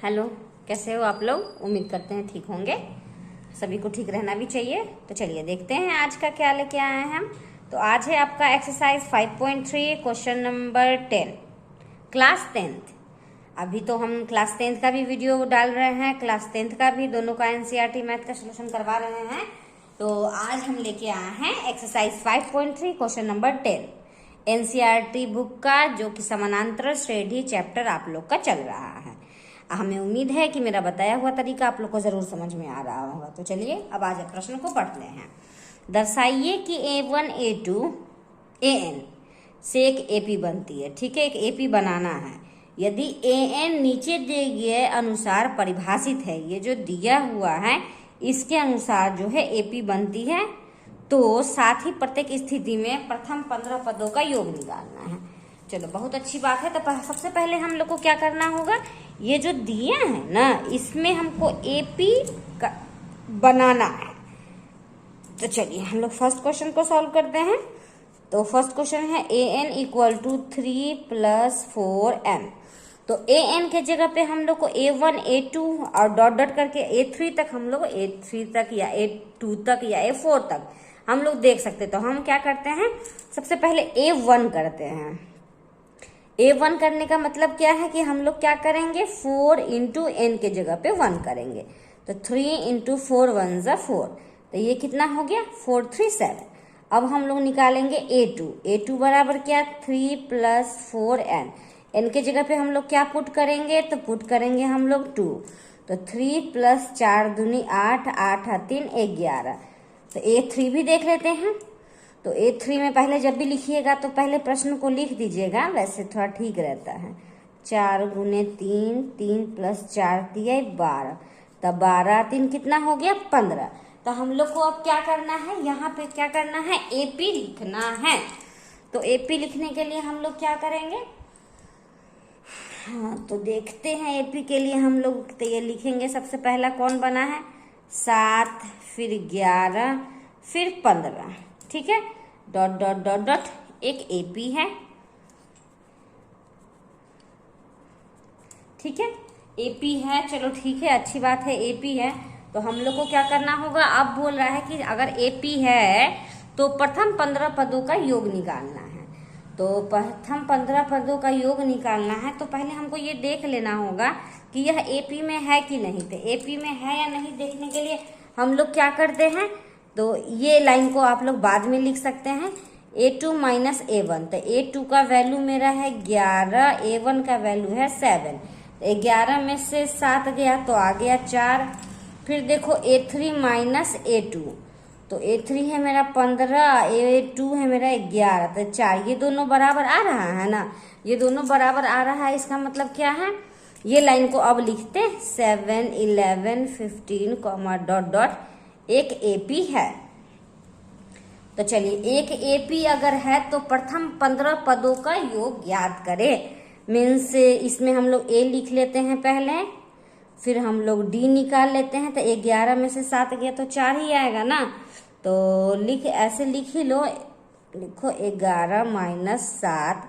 Hello, कैसे हो आप लोग। उम्मीद करते हैं ठीक होंगे। सभी को ठीक रहना भी चाहिए। तो चलिए देखते हैं आज का क्या लेके आए हैं हम। तो आज है आपका exercise 5.3 question number 10, class 10th। अभी तो हम क्लास 10th का भी वीडियो डाल रहे हैं, क्लास 10th का भी, दोनों का एनसीईआरटी मैथ का सोल्यूशन करवा रहे हैं। तो आज हम लेके आए हैं exercise 5.3 question number 10 NCERT book का, जो कि समानांतर श्रेणी चैप्टर आप लोग का चल रहा है। हमें उम्मीद है कि मेरा बताया हुआ तरीका आप लोग को जरूर समझ में आ रहा होगा। तो चलिए अब आज प्रश्न को पढ़ते हैं। दर्शाइए कि A1 A2 AN से एक AP बनती है। ठीक है, एक AP बनाना है। यदि AN नीचे दिए गए अनुसार परिभाषित है, ये जो दिया हुआ है इसके अनुसार जो है AP बनती है, तो साथ ही प्रत्येक स्थिति में प्रथम 15 पदों का योग निकालना है। चलो, बहुत अच्छी बात है। तो सबसे पहले हम लोग को क्या करना होगा, ये जो दिया है ना, इसमें हमको AP बनाना है। तो चलिए हम लोग फर्स्ट क्वेश्चन को सॉल्व करते हैं। तो फर्स्ट क्वेश्चन है AN इक्वल टू 3 + 4M। तो AN के जगह पे हम लोग को A1 A2 और डॉट डॉट करके A3 तक, हम लोग A3 तक या A2 तक या A4 तक हम लोग देख सकते। तो हम क्या करते हैं, सबसे पहले A1 करते हैं। A1 करने का मतलब क्या है कि हम लोग क्या करेंगे, 4 × N के जगह पे 1 करेंगे। तो 3 × 4 1 = 4। तो ये कितना हो गया, 4 3 7। अब हम लोग निकालेंगे A2 बराबर क्या, 3 + 4N। N के जगह पे हम लोग क्या पुट करेंगे, तो पुट करेंगे हम लोग 2। तो 3 + 4 दूनी 8, 8 × 3 11। तो A3 भी देख लेते हैं। तो A3 में पहले जब भी लिखिएगा तो पहले प्रश्न को लिख दीजिएगा, वैसे थोड़ा ठीक रहता है। 4 × 3, 3 + 4 = 12। तब 12 3 कितना हो गया, 15। तो हम लोग को अब क्या करना है, यहाँ पे क्या करना है, AP लिखना है। तो AP लिखने के लिए हम लोग क्या करेंगे, हाँ तो देखते हैं। AP के लिए हम लोग तो ये लिखेंगे, सबसे पहला कौन बना है, 7, फिर 11, फिर 15। ठीक है, डॉट डॉट डॉट डॉट, एक AP है। ठीक है, AP है, चलो ठीक है, अच्छी बात है, AP है। तो हम लोग को क्या करना होगा, अब बोल रहा है कि अगर AP है तो प्रथम 15 पदों का योग निकालना है। तो प्रथम 15 पदों का योग निकालना है, तो पहले हमको ये देख लेना होगा कि यह AP में है कि नहीं। तो AP में है या नहीं देखने के लिए हम लोग क्या करते हैं, तो ये लाइन को आप लोग बाद में लिख सकते हैं। A2 - A1। तो A2 का वैल्यू मेरा है 11, A1 का वैल्यू है 7। 11 में से 7 गया तो आ गया 4। फिर देखो A3 - A2। तो A3 है मेरा 15, A2 है मेरा 11, तो 4। ये दोनों बराबर आ रहा है ना, ये दोनों बराबर आ रहा है। इसका मतलब क्या है, ये लाइन को अब लिखते 7 11 15 डॉट डॉट, एक AP है। तो चलिए, एक AP अगर है तो प्रथम 15 पदों का योग ज्ञात करें। मीन्स इसमें हम लोग A लिख लेते हैं पहले, फिर हम लोग D निकाल लेते हैं। तो 11 में से 7 गया तो 4 ही आएगा ना। तो ऐसे लिख ही लो, लिखो 11 - 7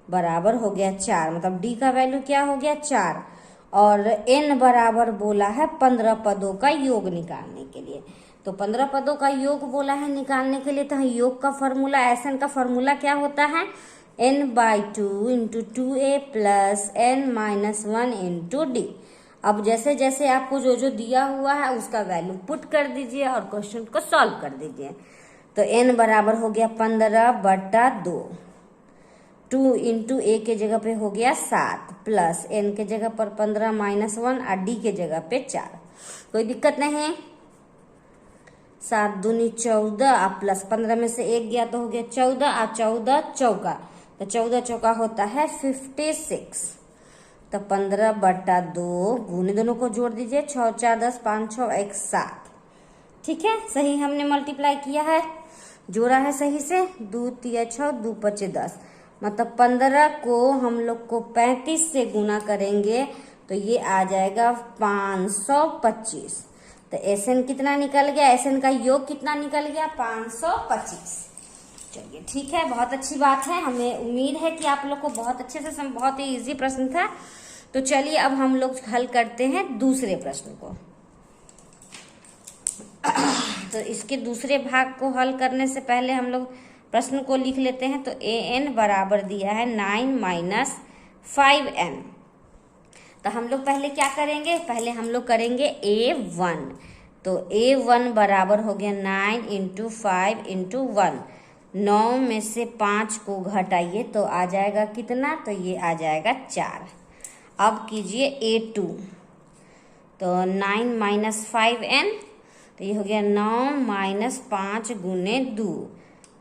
बराबर हो गया 4। मतलब D का वैल्यू क्या हो गया, 4। और N बराबर बोला है 15 पदों का योग निकालने के लिए। तो 15 पदों का योग बोला है निकालने के लिए। तो योग का फॉर्मूला, SN का फॉर्मूला क्या होता है, N/2 × 2A + N - 1 × D। अब जैसे जैसे आपको जो जो दिया हुआ है उसका वैल्यू पुट कर दीजिए और क्वेश्चन को सॉल्व कर दीजिए। तो N बराबर हो गया 15/2। 2 × A के जगह पे हो गया 7, प्लस N के जगह पर 15 - 1 और D के जगह पे 4। कोई दिक्कत नहीं। 7 दूनी 14, प्लस 15 में से 1 गया तो हो गया 14, और 14 चौका, तो 14 चौका होता है 56। तो 15/2 गुने दोनों को जोड़ दीजिए, 6 4 10, 5 6 1 7। ठीक है, सही हमने मल्टीप्लाई किया है, जोड़ा है सही से। 2 3 6, 2 5 10। मतलब 15 को हम लोग को 35 से गुना करेंगे तो ये आ जाएगा 525। तो SN कितना निकल गया, SN का योग कितना निकल गया, 525। चलिए ठीक है, बहुत अच्छी बात है। हमें उम्मीद है कि आप लोग को बहुत अच्छे से बहुत ही इजी प्रश्न था। तो चलिए अब हम लोग हल करते हैं दूसरे प्रश्न को। तो इसके दूसरे भाग को हल करने से पहले हम लोग प्रश्न को लिख लेते हैं। तो an बराबर दिया है 9 माइनस 5n। तो हम लोग पहले क्या करेंगे, पहले हम लोग करेंगे a1। तो a1 बराबर हो गया 9 इंटू 5 इंटू 1। 9 में से 5 को घटाइए तो आ जाएगा कितना, तो ये आ जाएगा 4। अब कीजिए a2। तो 9 माइनस 5n, तो ये हो गया 9 माइनस 5 गुने 2।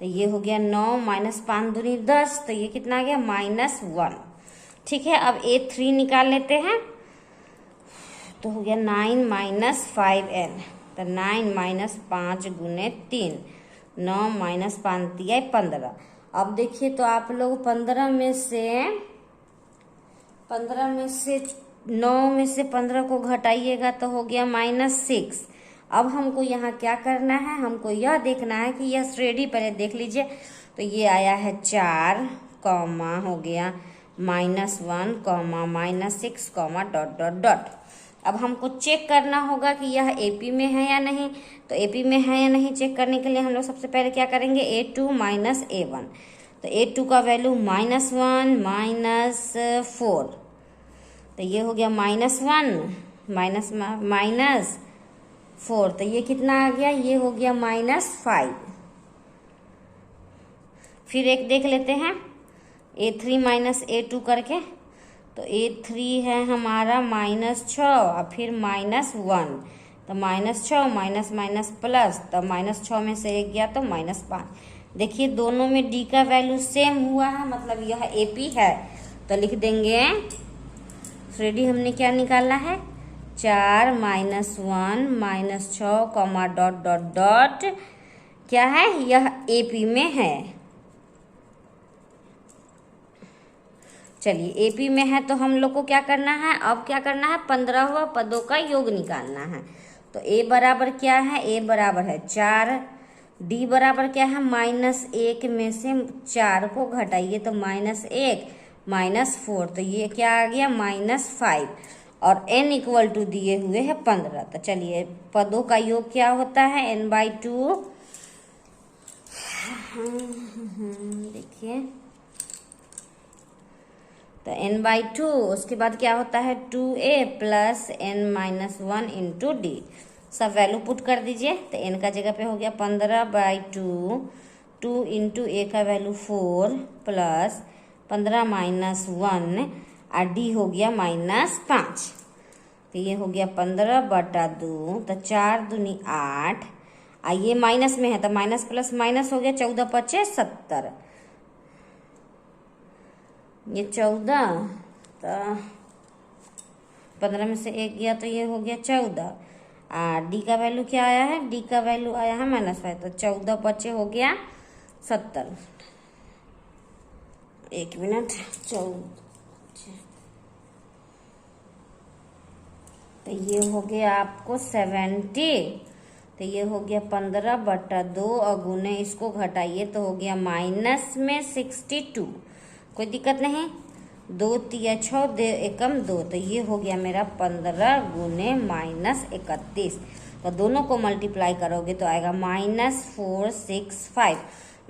तो ये हो गया 9 माइनस 5 दूनी 10। तो ये कितना आ गया -1। ठीक है, अब a3 निकाल लेते हैं। तो हो गया 9 माइनस 5n। तो 9 माइनस 5 गुने 3, 9 माइनस 5 दिया 15। अब देखिए तो आप लोग 15 में से 9 में से 15 को घटाइएगा तो हो गया -6। अब हमको यहाँ क्या करना है, हमको यह देखना है कि यह श्रेणी पहले देख लीजिए। तो ये आया है 4 कॉमा हो गया -1 comma -6 comma dot dot dot. अब हमको चेक करना होगा कि यह एपी में है या नहीं। तो एपी में है या नहीं चेक करने के लिए हम लोग सबसे पहले क्या करेंगे, a2 माइनस a1। तो a2 का वैल्यू -1 -4। तो ये हो गया -1 माइनस -4। तो ये कितना आ गया, ये हो गया -5। फिर एक देख लेते हैं a3 माइनस a2 करके। तो a3 है हमारा -6 और फिर -1। तो -6 माइनस माइनस प्लस, तो -6 में से 1 गया तो -5। देखिए दोनों में d का वैल्यू सेम हुआ है, मतलब यह एपी है। तो लिख देंगे, रेडी हमने क्या निकाला है, 4 -1 -6 कॉमा डॉट डॉट डॉट क्या है, यह एपी में है। चलिए एपी में है तो हम लोग को क्या करना है, अब क्या करना है, 15वां पदों का योग निकालना है। तो a बराबर क्या है, a बराबर है 4। d बराबर क्या है, -1 में से 4 को घटाइए तो -1 -4। तो ये क्या आ गया -5। और n इक्वल टू दिए हुए है 15। तो चलिए पदों का योग क्या होता है, n/2। देखिए तो n/2, उसके बाद क्या होता है 2a plus n-1 into D. सब वैल्यू पुट कर दीजिए। तो n का जगह पे हो गया 15/2, 2 इंटू a का वैल्यू 4 प्लस 15 -1 और d हो गया -5। तो ये हो गया 15/2। तो 4 दूनी 8। ये माइनस में है तो माइनस प्लस माइनस हो गया, 14×5 = 70। ये 14, तो 15 में से 1 गया तो ये हो गया 14। डी का वैल्यू क्या आया है, डी का वैल्यू आया है -5। तो 14×5 हो गया 70। 1 मिनट, 14। तो ये हो गया आपको 70। तो ये हो गया 15/2 और गुने इसको घटाइए तो हो गया -62। कोई दिक्कत नहीं, 2 × 6 2 एकम 2। तो ये हो गया मेरा 15 गुने -31। तो दोनों को मल्टीप्लाई करोगे तो आएगा -465।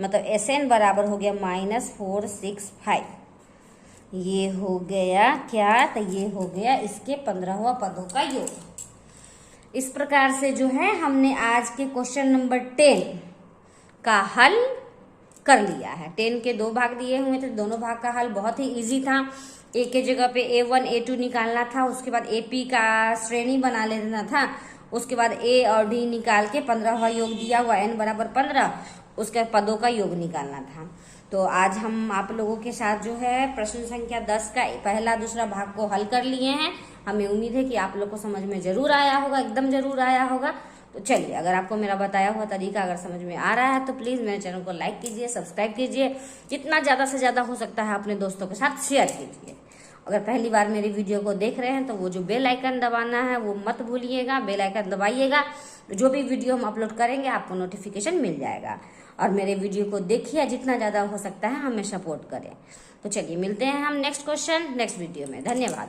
मतलब SN बराबर हो गया -465। ये हो गया क्या, तो ये हो गया इसके 15वां पदों का योग। इस प्रकार से जो है हमने आज के क्वेश्चन नंबर 10 का हल कर लिया है। 10 के 2 भाग दिए हुए थे, दोनों भाग का हल बहुत ही इजी था। ए के जगह पे A1 A2 निकालना था, उसके बाद AP का श्रेणी बना लेना था, उसके बाद A और D निकाल के 15वां योग दिया हुआ n बराबर 15, उसके पदों का योग निकालना था। तो आज हम आप लोगों के साथ जो है प्रश्न संख्या 10 का पहला दूसरा भाग को हल कर लिए हैं। हमें उम्मीद है कि आप लोग को समझ में जरूर आया होगा, एकदम जरूर आया होगा। तो चलिए, अगर आपको मेरा बताया हुआ तरीका अगर समझ में आ रहा है तो प्लीज़ मेरे चैनल को लाइक कीजिए, सब्सक्राइब कीजिए, जितना ज़्यादा से ज़्यादा हो सकता है अपने दोस्तों के साथ शेयर कीजिए। अगर पहली बार मेरी वीडियो को देख रहे हैं तो वो जो बेल आइकन दबाना है वो मत भूलिएगा, बेल आइकन दबाइएगा। जो भी वीडियो हम अपलोड करेंगे आपको नोटिफिकेशन मिल जाएगा। और मेरे वीडियो को देखिए, जितना ज़्यादा हो सकता है हमें सपोर्ट करें। तो चलिए मिलते हैं हम नेक्स्ट वीडियो में। धन्यवाद।